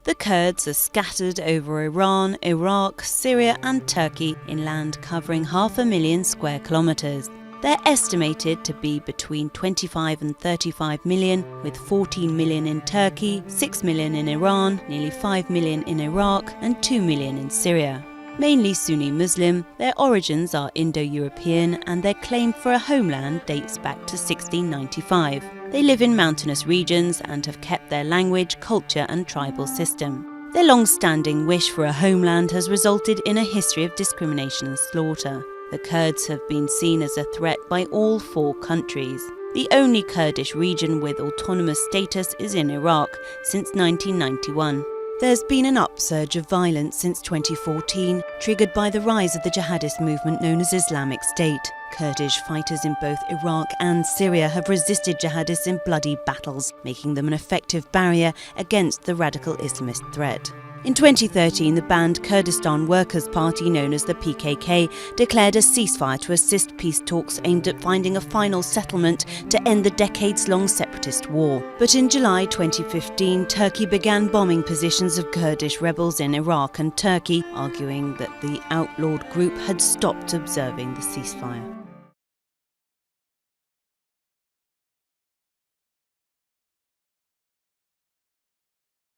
The Kurds are scattered over Iran, Iraq, Syria and Turkey in land covering 500,000 square kilometres. They're estimated to be between 25 and 35 million, with 14 million in Turkey, 6 million in Iran, nearly 5 million in Iraq and 2 million in Syria. Mainly Sunni Muslim, their origins are Indo-European and their claim for a homeland dates back to 1695. They live in mountainous regions and have kept their language, culture and tribal system. Their long-standing wish for a homeland has resulted in a history of discrimination and slaughter. The Kurds have been seen as a threat by all 4 countries. The only Kurdish region with autonomous status is in Iraq since 1991. There's been an upsurge of violence since 2014, triggered by the rise of the jihadist movement known as Islamic State. Kurdish fighters in both Iraq and Syria have resisted jihadists in bloody battles, making them an effective barrier against the radical Islamist threat. In 2013, the banned Kurdistan Workers' Party, known as the PKK, declared a ceasefire to assist peace talks aimed at finding a final settlement to end the decades-long separatist war. But in July 2015, Turkey began bombing positions of Kurdish rebels in Iraq and Turkey, arguing that the outlawed group had stopped observing the ceasefire.